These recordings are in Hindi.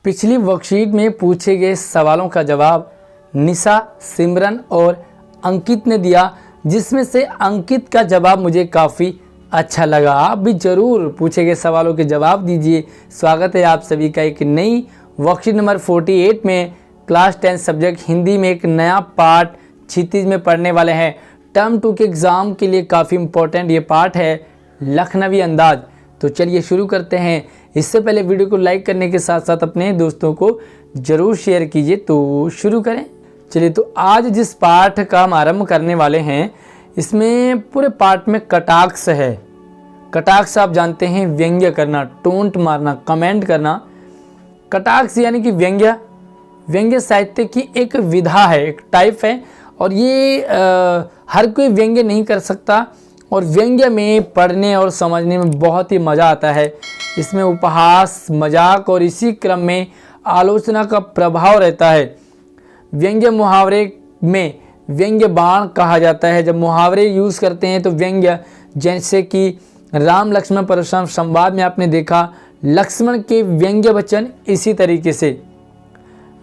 पिछली वर्कशीट में पूछे गए सवालों का जवाब निशा, सिमरन और अंकित ने दिया, जिसमें से अंकित का जवाब मुझे काफ़ी अच्छा लगा। आप भी ज़रूर पूछे गए सवालों के जवाब दीजिए। स्वागत है आप सभी का एक नई वर्कशीट नंबर 48 में। क्लास 10 सब्जेक्ट हिंदी में एक नया पार्ट क्षितिज में पढ़ने वाले हैं। टर्म 2 के एग्ज़ाम के लिए काफ़ी इम्पोर्टेंट ये पार्ट है, लखनवी अंदाज। तो चलिए शुरू करते हैं। इससे पहले वीडियो को लाइक करने के साथ साथ अपने दोस्तों को ज़रूर शेयर कीजिए। तो शुरू करें। चलिए, तो आज जिस पाठ का हम आरंभ करने वाले हैं, इसमें पूरे पाठ में कटाक्ष है। कटाक्ष आप जानते हैं, व्यंग्य करना, टोंट मारना, कमेंट करना। कटाक्ष यानी कि व्यंग्य साहित्य की एक विधा है, एक टाइप है, और ये हर कोई व्यंग्य नहीं कर सकता। और व्यंग्य में पढ़ने और समझने में बहुत ही मज़ा आता है। इसमें उपहास, मजाक और इसी क्रम में आलोचना का प्रभाव रहता है। व्यंग्य मुहावरे में व्यंग्य बाण कहा जाता है। जब मुहावरे यूज़ करते हैं तो व्यंग्य, जैसे कि राम लक्ष्मण परशुराम संवाद में आपने देखा, लक्ष्मण के व्यंग्य वचन इसी तरीके से।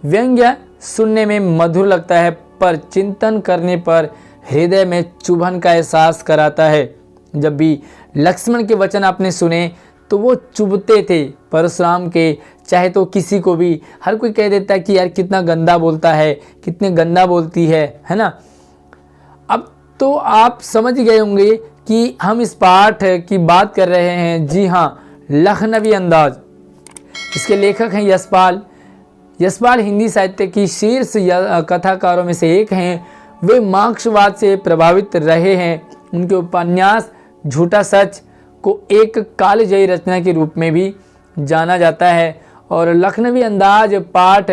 व्यंग्य सुनने में मधुर लगता है, पर चिंतन करने पर हृदय में चुभन का एहसास कराता है। जब भी लक्ष्मण के वचन आपने सुने तो वो चुभते थे परशुराम के। चाहे तो किसी को भी, हर कोई कह देता है कि यार कितना गंदा बोलता है, कितने गंदा बोलती है ना। अब तो आप समझ गए होंगे कि हम इस पाठ की बात कर रहे हैं। जी हाँ, लखनवी अंदाज। इसके लेखक हैं यशपाल। यशपाल हिंदी साहित्य की शीर्ष कथाकारों में से एक हैं। वे मार्क्सवाद से प्रभावित रहे हैं। उनके उपन्यास झूठा सच को एक कालजयी रचना के रूप में भी जाना जाता है। और लखनवी अंदाज पाठ,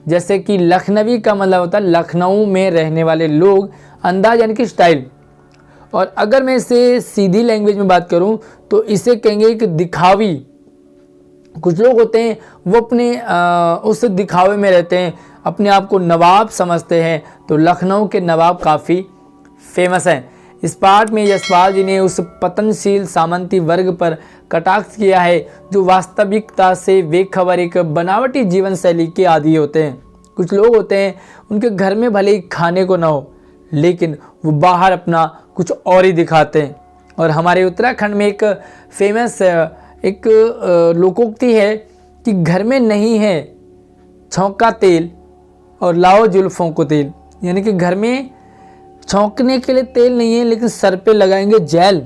जैसे कि लखनवी का मतलब होता है लखनऊ में रहने वाले लोग, अंदाज यानी कि स्टाइल। और अगर मैं इसे सीधी लैंग्वेज में बात करूं तो इसे कहेंगे कि दिखावी। कुछ लोग होते हैं वो अपने उस दिखावे में रहते हैं, अपने आप को नवाब समझते हैं। तो लखनऊ के नवाब काफ़ी फेमस हैं। इस पाठ में यशपाल जी ने उस पतनशील सामंती वर्ग पर कटाक्ष किया है जो वास्तविकता से बेखबर एक बनावटी जीवन शैली के आदी होते हैं। कुछ लोग होते हैं, उनके घर में भले ही खाने को ना हो, लेकिन वो बाहर अपना कुछ और ही दिखाते हैं। और हमारे उत्तराखंड में एक फेमस एक लोकोक्ति है कि घर में नहीं है छौंका तेल और लाओ जुल्फों को तेल। यानी कि घर में छौंकने के लिए तेल नहीं है, लेकिन सर पे लगाएंगे जेल।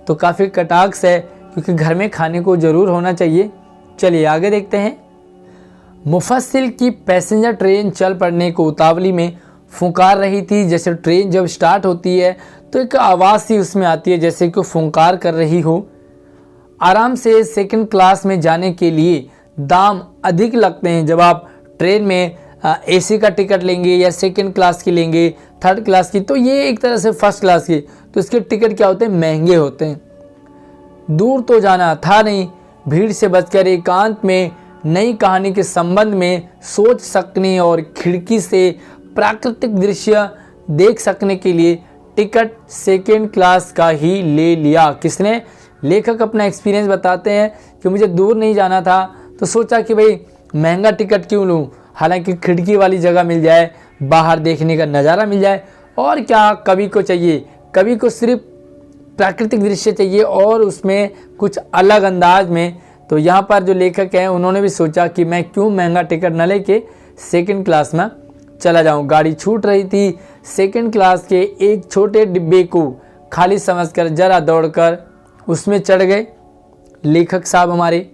तो काफ़ी कटाक्ष है, क्योंकि घर में खाने को ज़रूर होना चाहिए। चलिए आगे देखते हैं। मुफस्सिल की पैसेंजर ट्रेन चल पड़ने को उतावली में फुंकार रही थी। जैसे ट्रेन जब स्टार्ट होती है तो एक आवाज़ सी उसमें आती है, जैसे कि फुंकार कर रही हो। आराम से सेकंड क्लास में जाने के लिए दाम अधिक लगते हैं। जब आप ट्रेन में एसी का टिकट लेंगे या सेकंड क्लास की लेंगे, थर्ड क्लास की, तो ये एक तरह से फर्स्ट क्लास की, तो इसके टिकट क्या होते हैं, महंगे होते हैं। दूर तो जाना था नहीं, भीड़ से बचकर एकांत में नई कहानी के संबंध में सोच सकने और खिड़की से प्राकृतिक दृश्य देख सकने के लिए टिकट सेकंड क्लास का ही ले लिया। किसने? लेखक अपना एक्सपीरियंस बताते हैं कि मुझे दूर नहीं जाना था, तो सोचा कि भाई महंगा टिकट क्यों लूँ, हालांकि खिड़की वाली जगह मिल जाए, बाहर देखने का नज़ारा मिल जाए। और क्या कवि को चाहिए? कवि को सिर्फ प्राकृतिक दृश्य चाहिए और उसमें कुछ अलग अंदाज में। तो यहाँ पर जो लेखक हैं उन्होंने भी सोचा कि मैं क्यों महंगा टिकट न लेके सेकंड क्लास में चला जाऊँ। गाड़ी छूट रही थी। सेकंड क्लास के एक छोटे डिब्बे को खाली समझकर जरा दौड़कर उसमें चढ़ गए लेखक साहब हमारे।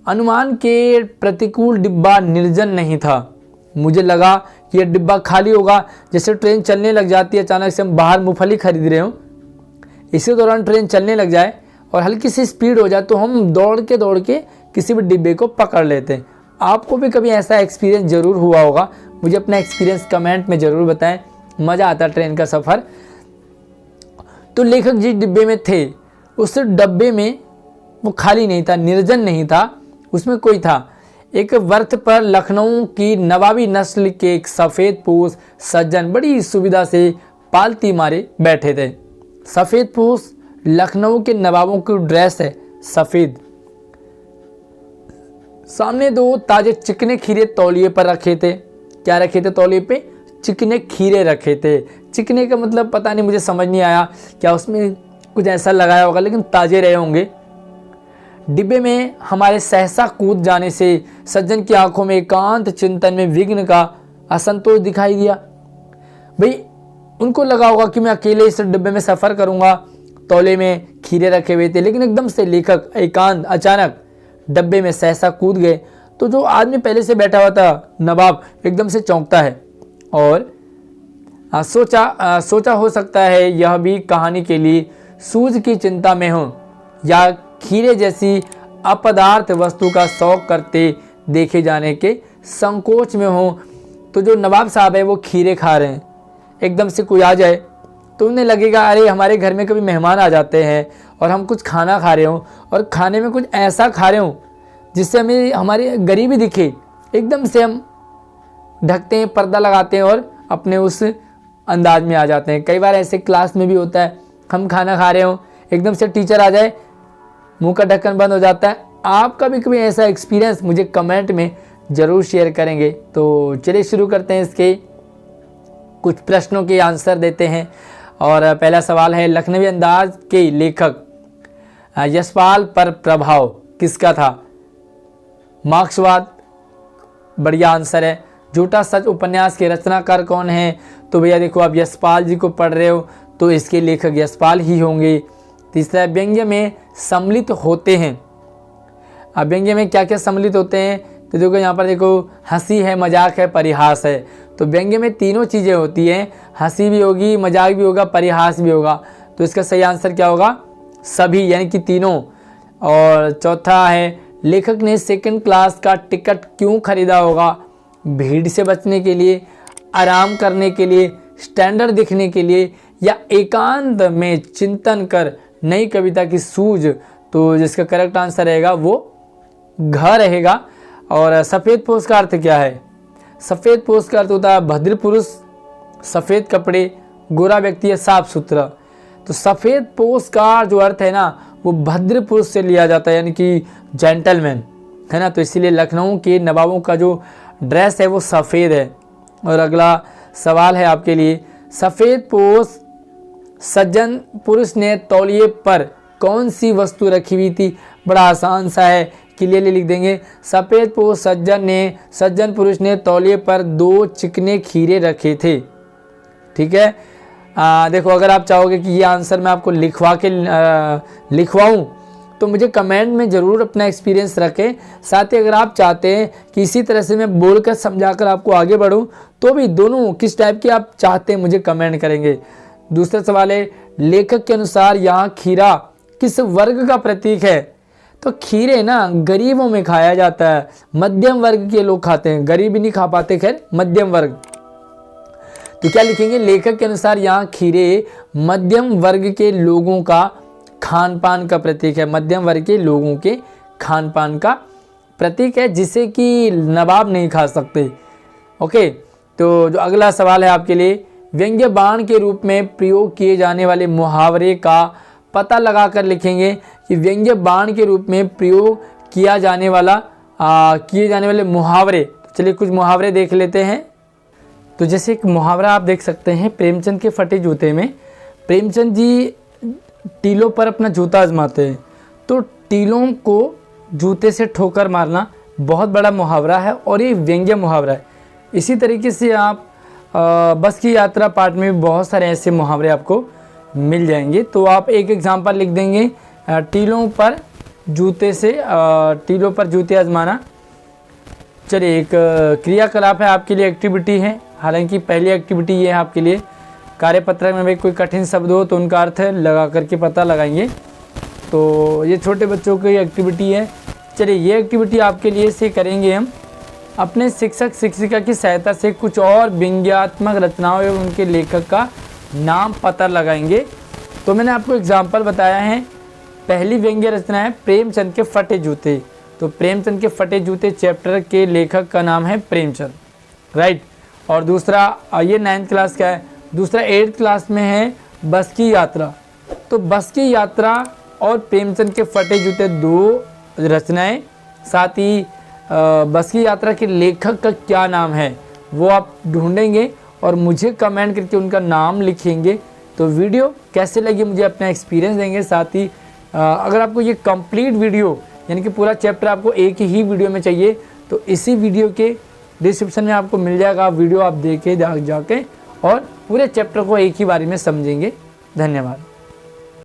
अनुमान के प्रतिकूल डिब्बा निर्जन नहीं था। मुझे लगा कि यह डिब्बा खाली होगा। जैसे ट्रेन चलने लग जाती है, अचानक से हम बाहर मूंगफली खरीद रहे हो, इसी दौरान ट्रेन चलने लग जाए और हल्की सी स्पीड हो जाए तो हम दौड़ के किसी भी डिब्बे को पकड़ लेते हैं। आपको भी कभी ऐसा एक्सपीरियंस ज़रूर हुआ होगा। मुझे अपना एक्सपीरियंस कमेंट में ज़रूर बताएं। मज़ा आता ट्रेन का सफ़र। तो लेखक जिस डिब्बे में थे उस डब्बे में वो खाली नहीं था, निर्जन नहीं था, उसमें कोई था। एक वर्थ पर लखनऊ की नवाबी नस्ल के एक सफ़ेद पोश सज्जन बड़ी सुविधा से पालती मारे बैठे थे। सफ़ेद पोश लखनऊ के नवाबों की ड्रेस है, सफ़ेद। सामने 2 ताजे चिकने खीरे तौलिए पर रखे थे। क्या रखे थे तौलिए पे? चिकने खीरे रखे थे। चिकने का मतलब पता नहीं, मुझे समझ नहीं आया, क्या उसमें कुछ ऐसा लगाया होगा, लेकिन ताजे रहे होंगे। डिब्बे में हमारे सहसा कूद जाने से सज्जन की आंखों में एकांत चिंतन में विघ्न का असंतोष दिखाई दिया। भाई उनको लगा होगा कि मैं अकेले इस डिब्बे में सफ़र करूंगा, तौले में खीरे रखे हुए थे, लेकिन एकदम से लेखक एकांत अचानक डब्बे में सहसा कूद गए। तो जो आदमी पहले से बैठा हुआ था नवाब एकदम से चौंकता है और सोचा हो सकता है यह भी कहानी के लिए सूझ की चिंता में हो या खीरे जैसी अपदार्थ वस्तु का शौक करते देखे जाने के संकोच में हो। तो जो नवाब साहब है वो खीरे खा रहे हैं, एकदम से कोई आ जाए तो उन्हें लगेगा अरे हमारे घर में कभी मेहमान आ जाते हैं और हम कुछ खाना खा रहे हों और खाने में कुछ ऐसा खा रहे हों जिससे हमें हमारी गरीबी दिखे। एकदम से हम ढकते हैं, पर्दा लगाते हैं और अपने उस अंदाज में आ जाते हैं। कई बार ऐसे क्लास में भी होता है, हम खाना खा रहे हों, एकदम से टीचर आ जाए, मुंह का ढक्कन बंद हो जाता है। आपका भी कभी ऐसा एक्सपीरियंस मुझे कमेंट में ज़रूर शेयर करेंगे। तो चलिए शुरू करते हैं, इसके कुछ प्रश्नों के आंसर देते हैं। और पहला सवाल है, लखनवी अंदाज के लेखक यशपाल पर प्रभाव किसका था? मार्क्सवाद, बढ़िया आंसर है। झूठा सच उपन्यास के रचनाकार कौन है? तो भैया देखो, आप यशपाल जी को पढ़ रहे हो तो इसके लेखक यशपाल ही होंगे। तीसरा, व्यंग्य में सम्मिलित होते हैं। अब व्यंग्य में क्या क्या सम्मिलित होते हैं? तो देखो यहाँ पर देखो, हंसी है, मजाक है, परिहास है। तो व्यंग्य में तीनों चीज़ें होती हैं, हंसी भी होगी, मजाक भी होगा, परिहास भी होगा। तो इसका सही आंसर क्या होगा? सभी, यानी कि तीनों। और चौथा है, लेखक ने सेकंड क्लास का टिकट क्यों खरीदा होगा? भीड़ से बचने के लिए, आराम करने के लिए, स्टैंडर्ड दिखने के लिए, या एकांत में चिंतन कर नई कविता की सूझ? तो जिसका करेक्ट आंसर रहेगा वो घ रहेगा। और सफ़ेद पोष का अर्थ क्या है? सफ़ेद पोष का अर्थ होता है भद्र पुरुष, सफ़ेद कपड़े, गोरा व्यक्ति या साफ सुथरा। तो सफ़ेद पोष का जो अर्थ है ना वो भद्र पुरुष से लिया जाता है, यानी कि जेंटलमैन, है ना। तो इसीलिए लखनऊ के नवाबों का जो ड्रेस है वो सफ़ेद है। और अगला सवाल है आपके लिए, सफ़ेद पोष सज्जन पुरुष ने तौलिए पर कौन सी वस्तु रखी हुई थी? बड़ा आसान सा है, क्लियरली लिख देंगे। सफ़ेद पोष सज्जन पुरुष ने तौलिए पर 2 चिकने खीरे रखे थे। ठीक है। देखो, अगर आप चाहोगे कि ये आंसर मैं आपको लिखवाऊँ तो मुझे कमेंट में ज़रूर अपना एक्सपीरियंस रखें। साथ ही अगर आप चाहते हैं कि इसी तरह से मैं बोलकर समझाकर आपको आगे बढ़ूं तो भी दोनों किस टाइप के आप चाहते हैं मुझे कमेंट करेंगे। दूसरा सवाल है, लेखक के अनुसार यहाँ खीरा किस वर्ग का प्रतीक है? तो खीरे ना गरीबों में खाया जाता है, मध्यम वर्ग के लोग खाते हैं, गरीब नहीं खा पाते, खैर मध्यम वर्ग। तो क्या लिखेंगे? लेखक के अनुसार यहाँ खीरे मध्यम वर्ग के लोगों का खान पान का प्रतीक है। मध्यम वर्ग के लोगों के खान पान का प्रतीक है, जिसे कि नवाब नहीं खा सकते। ओके। तो जो अगला सवाल है आपके लिए, व्यंग्य बाण के रूप में प्रयोग किए जाने वाले मुहावरे का पता लगाकर लिखेंगे कि व्यंग्य बाण के रूप में प्रयोग किए जाने वाले मुहावरे। तो चलिए कुछ मुहावरे देख लेते हैं। तो जैसे एक मुहावरा आप देख सकते हैं, प्रेमचंद के फटे जूते में प्रेमचंद जी टीलों पर अपना जूता आजमाते हैं। तो टीलों को जूते से ठोकर मारना बहुत बड़ा मुहावरा है और ये व्यंग्य मुहावरा है। इसी तरीके से आप बस की यात्रा पार्ट में भी बहुत सारे ऐसे मुहावरे आपको मिल जाएंगे। तो आप एक एग्जाम्पल लिख देंगे, टीलों पर जूते आजमाना। चलिए, एक क्रियाकलाप है आपके लिए, एक्टिविटी है। हालांकि पहली एक्टिविटी ये है आपके लिए, कार्यपत्रक में भी कोई कठिन शब्द हो तो उनका अर्थ लगा करके पता लगाएंगे। तो ये छोटे बच्चों की एक्टिविटी है। चलिए, ये एक्टिविटी आपके लिए से करेंगे हम अपने शिक्षक शिक्षिका की सहायता से कुछ और व्यंग्यात्मक रचनाओं एवं उनके लेखक का नाम पता लगाएंगे। तो मैंने आपको एग्जाम्पल बताया है। पहली व्यंग्य रचना है प्रेमचंद के फटे जूते। तो प्रेमचंद के फटे जूते चैप्टर के लेखक का नाम है प्रेमचंद, राइट। और दूसरा, ये 9th क्लास का है। दूसरा 8th क्लास में है बस की यात्रा। तो बस की यात्रा और प्रेमचंद के फटे जूते 2 रचनाएं। साथ ही बस की यात्रा के लेखक का क्या नाम है वो आप ढूंढेंगे और मुझे कमेंट करके उनका नाम लिखेंगे। तो वीडियो कैसे लगी मुझे अपना एक्सपीरियंस देंगे। साथ ही अगर आपको ये कंप्लीट वीडियो यानी कि पूरा चैप्टर आपको एक ही वीडियो में चाहिए तो इसी वीडियो के डिस्क्रिप्शन में आपको मिल जाएगा। वीडियो आप देखे जाके और पूरे चैप्टर को एक ही बारी में समझेंगे। धन्यवाद।